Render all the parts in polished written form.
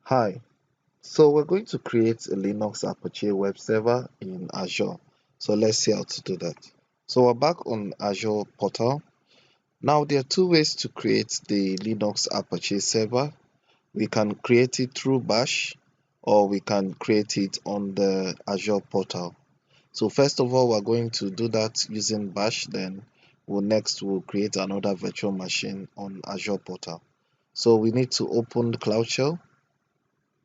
Hi, so we're going to create a Linux Apache web server in Azure. So let's see how to do that. So we're back on Azure portal. Now there are two ways to create the Linux Apache server. We can create it through Bash or we can create it on the Azure portal. So first of all, we're going to do that using Bash, then we'll create another virtual machine on Azure portal. So we need to open the Cloud Shell,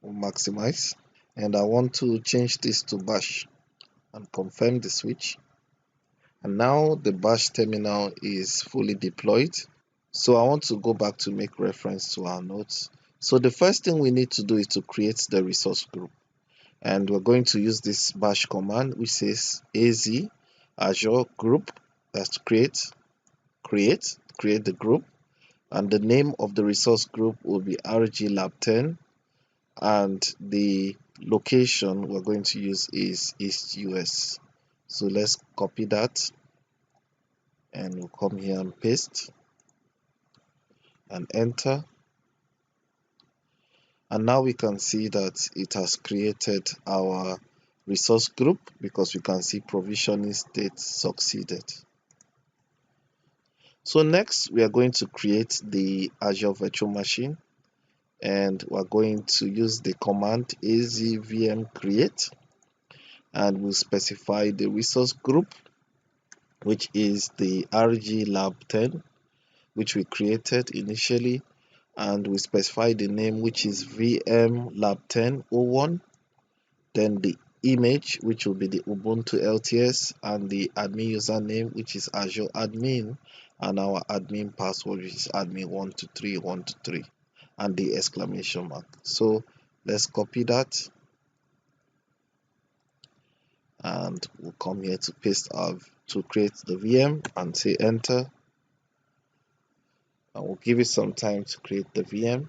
we'll maximize, and I want to change this to Bash and confirm the switch. And now the Bash terminal is fully deployed. So I want to go back to make reference to our notes. So the first thing we need to do is to create the resource group. And we're going to use this bash command which says AZ-Azure group. That's create the group. And the name of the resource group will be rglab10, and the location we're going to use is East US. So let's copy that and we'll come here and paste and enter. And now we can see that it has created our resource group because we can see provisioning state succeeded. So next we are going to create the Azure virtual machine, and we're going to use the command azvm create, and we'll specify the resource group, which is the rglab10, which we created initially, and we specify the name, which is vmlab1001, then the image, which will be the Ubuntu LTS, and the admin username, which is Azure admin, and our admin password, which is admin123123, and the exclamation mark. So let's copy that, and we'll come here to paste to create the VM and say enter. And we'll give it some time to create the VM.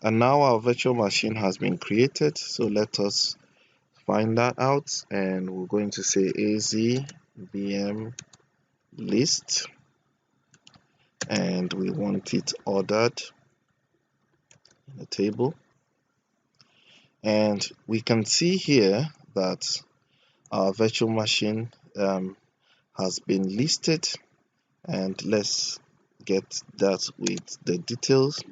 And now our virtual machine has been created. So let us find that out, and we're going to say azvm list, and we want it ordered in the table. And we can see here that our virtual machine has been listed, and let's get that with the details.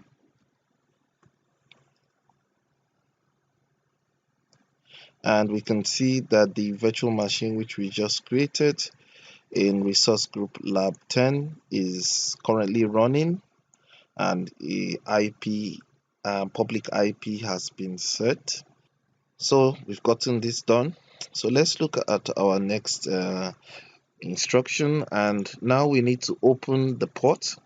And we can see that the virtual machine which we just created in resource group lab 10 is currently running, and a public IP has been set. So we've gotten this done. So let's look at our next instruction, and now we need to open the port.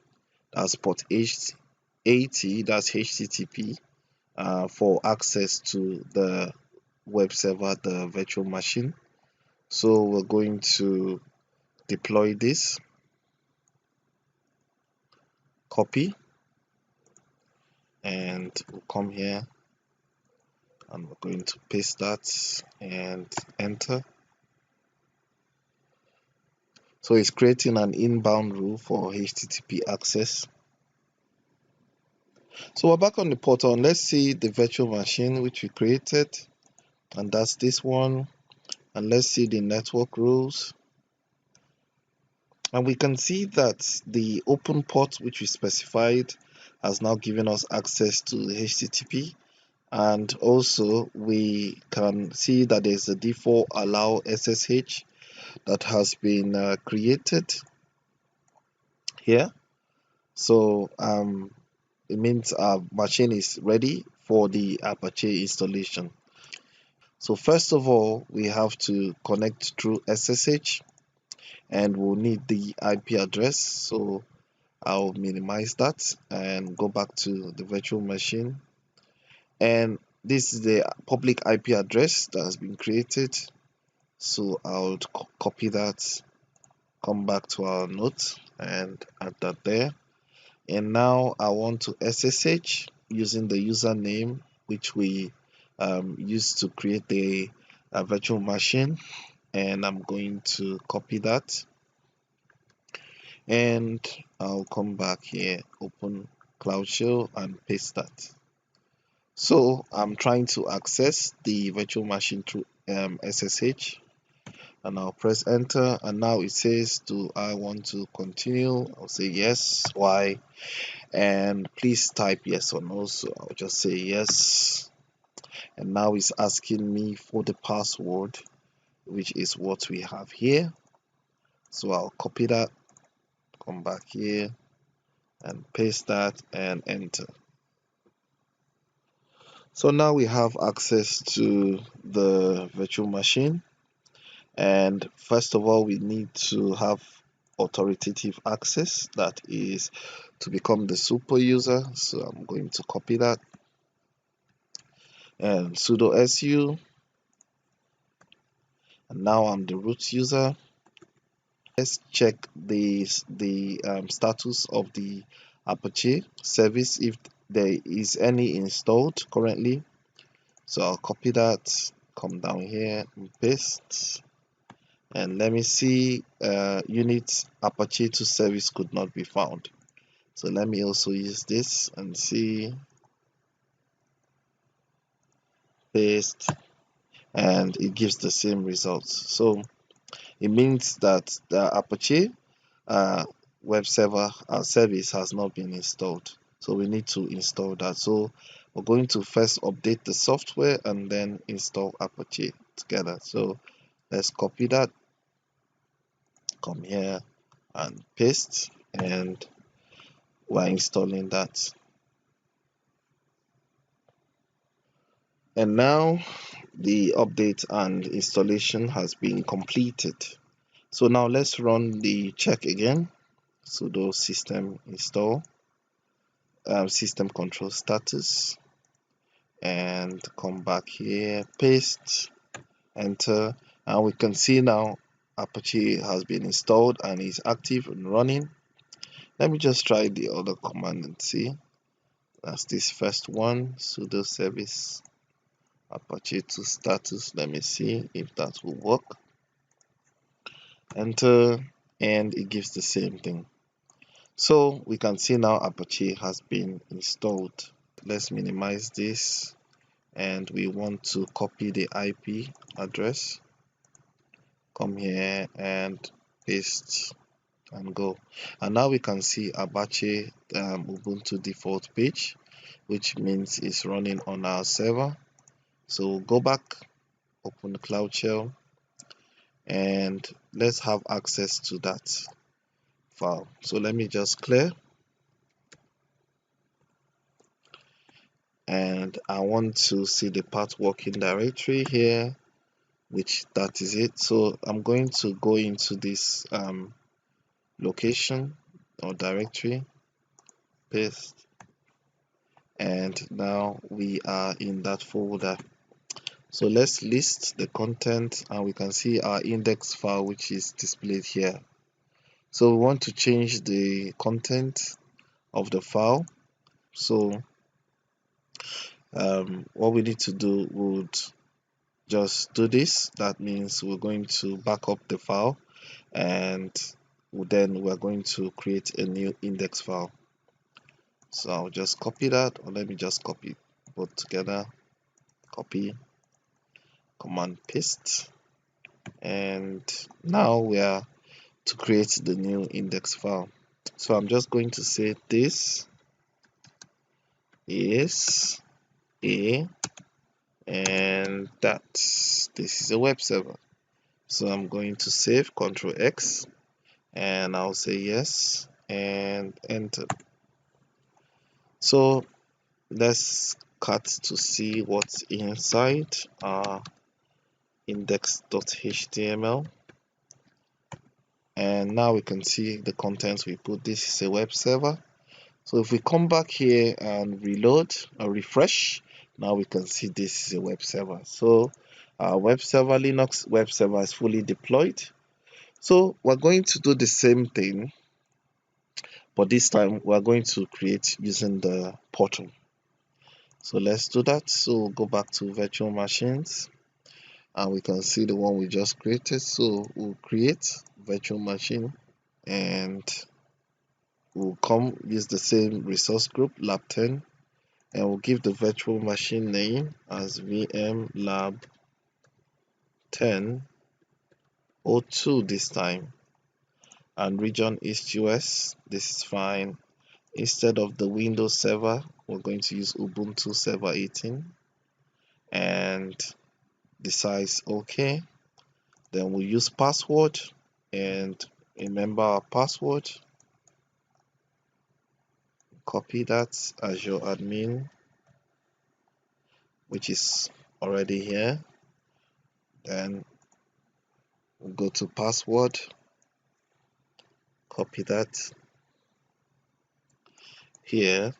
That's port 80, that's HTTP, for access to the web server, the virtual machine. So we're going to deploy this, copy, and we'll come here and we're going to paste that and enter. So it's creating an inbound rule for HTTP access. So we're back on the portal, and let's see the virtual machine which we created, and that's this one. And let's see the network rules, and we can see that the open port which we specified has now given us access to the HTTP. And also we can see that there's a default allow SSH that has been created here. So it means our machine is ready for the Apache installation. So first of all, we have to connect through SSH, and we'll need the IP address. So I'll minimize that and go back to the virtual machine, and this is the public IP address that has been created. So I'll copy that, come back to our note and add that there. And now I want to SSH using the username which we used to create the virtual machine, and I'm going to copy that, and I'll come back here, open Cloud Shell and paste that. So I'm trying to access the virtual machine through SSH, and I'll press enter, and now it says, do I want to continue? I'll say yes. Why? And please type yes or no. So I'll just say yes, and now it's asking me for the password, which is what we have here. So I'll copy that, come back here and paste that and enter. So now we have access to the virtual machine, and first of all we need to have authoritative access, that is to become the super user. So I'm going to copy that and sudo su, and now I'm the root user. Let's check the status of the Apache service, if there is any installed currently. So I'll copy that, come down here and paste, and let me see, unit Apache to service could not be found. So let me also use this and see, paste, and it gives the same results. So it means that the Apache web server service has not been installed, so we need to install that. So we're going to first update the software and then install Apache together. So let's copy that, come here and paste, and we're installing that. And now the update and installation has been completed. So now let's run the check again. Sudo system install system control status, and come back here, paste, enter, and we can see now Apache has been installed and is active and running. Let me just try the other command and see. That's this first one, sudo service Apache to status. Let me see if that will work. Enter, and it gives the same thing. So we can see now Apache has been installed. Let's minimize this, and we want to copy the IP address. Come here and paste and go. And now we can see Apache Ubuntu default page, which means it's running on our server. So go back, open the Cloud Shell, and let's have access to that file. So let me just clear, and I want to see the path working directory here, which that is it. So I'm going to go into this location or directory, paste, and now we are in that folder. So let's list the content, and we can see our index file, which is displayed here. So we want to change the content of the file. So what we need to do would just do this. That means we're going to back up the file, and then we're going to create a new index file. So I'll just copy that, or let me just copy both together, copy, command paste, and now we are to create the new index file. So I'm just going to say this is a, and that this is a web server. So I'm going to save, Ctrl X, and I'll say yes and enter. So let's cut to see what's inside our index.html, and now we can see the contents we put. This is a web server. So if we come back here and reload or refresh, now we can see this is a web server. So our web server, Linux web server, is fully deployed. So we're going to do the same thing, but this time we're going to create using the portal. So let's do that. So go back to virtual machines, and we can see the one we just created. So we'll create virtual machine, and we'll come use the same resource group lab 10, and we'll give the virtual machine name as VM lab 10 02 this time, and region East US. This is fine. Instead of the Windows server, we're going to use Ubuntu server 18, and the size okay. Then we'll use password, and remember our password. Copy that, Azure admin, which is already here. Then we'll go to password, copy that here,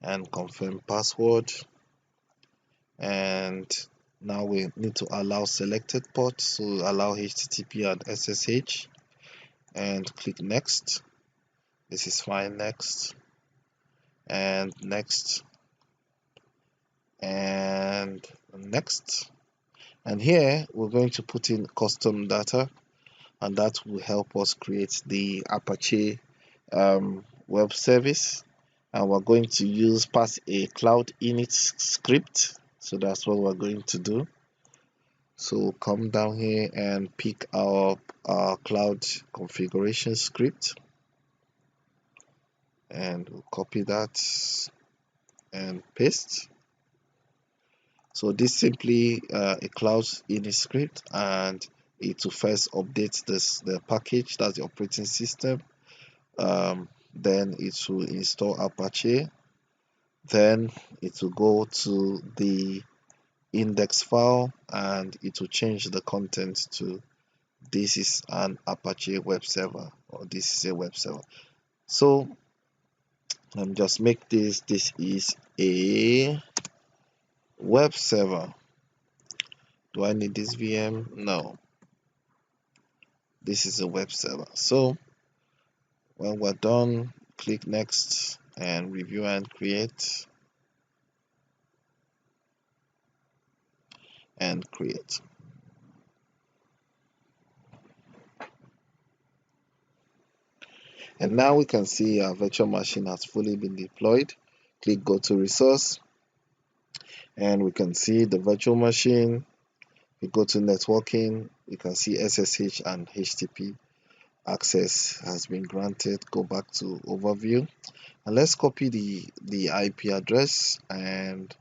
and confirm password. And now we need to allow selected ports, so allow HTTP and SSH, and click next. This is fine. Next, and next, and next. And here we're going to put in custom data, and that will help us create the Apache web service. And we're going to pass a cloud init script, so that's what we're going to do. So come down here and pick our cloud configuration script, and we'll copy that and paste. So this simply a cloud init script, and it will first update the package, that's the operating system. Then it will install Apache. Then it will go to the index file, and it will change the content to this is an Apache web server, or this is a web server. So just make this is a web server. Do I need this VM? No, this is a web server. So when we're done, click next and review and create, and create. And now we can see our virtual machine has fully been deployed. Click go to resource, and we can see the virtual machine. We go to networking, we can see SSH and HTTP access has been granted. Go back to overview, and let's copy the IP address, and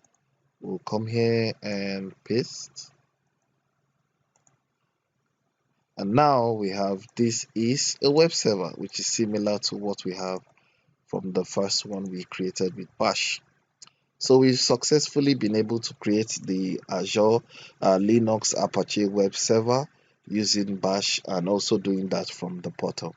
we'll come here and paste. And now we have this is a web server, which is similar to what we have from the first one we created with Bash. So we've successfully been able to create the Azure Linux Apache web server using Bash, and also doing that from the portal.